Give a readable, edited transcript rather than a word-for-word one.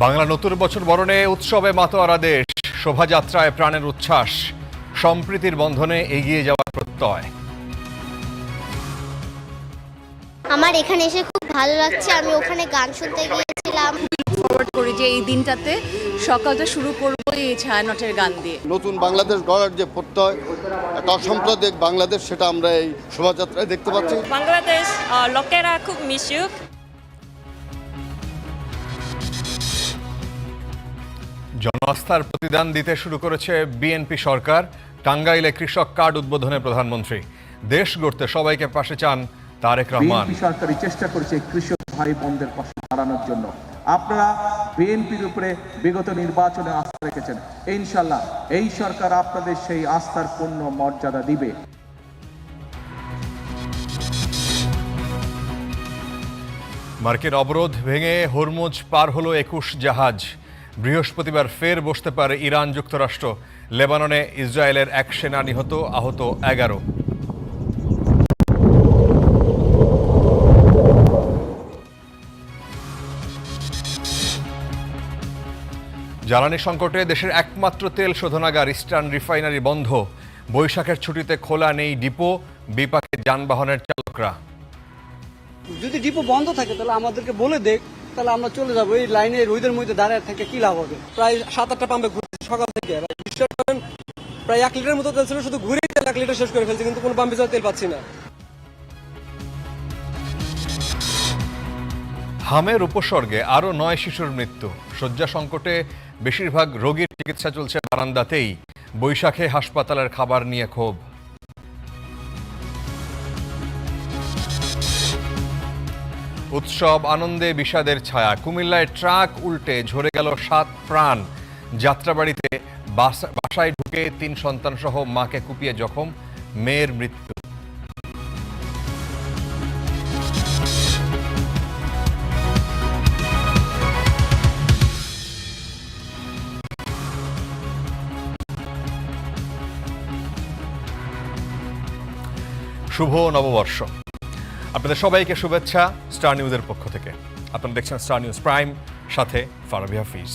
বাংলা নতুন বছর বরণে উৎসবে মাতোয়ারা দেশ, শোভাযাত্রায় প্রাণের উচ্ছ্বাস, সম্প্রীতির বন্ধনে এগিয়ে যাওয়ার প্রত্যয়। আমার এখানে এসে খুব ভালো লাগছে। আমি ওখানে গান শুনতে গিয়েছিলাম। ফরওয়ার্ড করি যে এই দিনটাতে সকালটা শুরু করবো এই ছায়ানটের গান দিয়ে। নতুন বাংলাদেশ গড়ার যে প্রত্যয়, একটা অসাম্প্রদায়িক বাংলাদেশ, সেটা আমরা এই শোভাযাত্রায় দেখতে পাচ্ছি। বাংলাদেশ লোকেরা খুব মিশুক। জনআস্থার প্রতিদান দিতে শুরু করেছে বিএনপি সরকার। টাঙ্গাইলে কৃষক কার্ড উদ্বোধনে প্রধানমন্ত্রী। দেশ গড়তে সবাইকে পাশে চান তারেক রহমান। বিএনপি সরকারই চেষ্টা করেছে কৃষক ভাই বোনদের পাশে দাঁড়ানোর জন্য। আপনারা বিএনপির উপরে বিগত নির্বাচনে আস্থা রেখেছেন, ইনশাল্লাহ এই সরকার আপনাদের সেই আস্থার পূর্ণ মর্যাদা দিবে। মার্কিন অবরোধ ভেঙে হরমুজ পার হলো 21 জাহাজ। বৃহস্পতিবার ফের বসতে পারে ইরান যুক্তরাষ্ট্র। লেবাননে ইসরায়েলের এক সেনা নিহত, আহত 11। জ্বালানি সংকটে দেশের একমাত্র তেল শোধনাগার ইস্টার্ন রিফাইনারি বন্ধ। বৈশাখের ছুটিতে খোলা নেই ডিপো, বিপাকে যানবাহনের চালকরা। যদি ডিপো বন্ধ থাকে তাহলে আমাদেরকে বলে দেখ, তাহলে আমরা চলে যাবো। এই লাইনে রোদের মধ্যে দাঁড়ায় থেকে কি লাভ হবে? প্রায় 7-8টা পাম্পে ঘুরছে সকাল থেকে, প্রায় 1 লিটারের মতো তেল ছিল, শুধু ঘুরেই তেল 1 লিটার শেষ করে ফেলছে, কিন্তু কোনো পাম্পে তেল পাচ্ছি না। হামের উপসর্গে আরও 9 শিশুর মৃত্যু। শয্যা সংকটে বেশিরভাগ রোগীর চিকিৎসা চলছে বারান্দাতেই। বৈশাখে হাসপাতালের খাবার নিয়ে ক্ষোভ। উৎসব আনন্দে বিষাদের ছায়া। কুমিল্লায় ট্রাক উল্টে ঝরে গেল 7 প্রাণ। যাত্রাবাড়িতে বাসায় ঢুকে 3 সন্তান সহ মাকে কুপিয়ে জখম, মেয়ের মৃত্যু। শুভ নববর্ষ। আপনাদের সবাইকে শুভেচ্ছা স্টার নিউজের পক্ষ থেকে। আপনারা দেখছেন স্টার নিউজ প্রাইম, সাথে ফারাবি হাফিজ।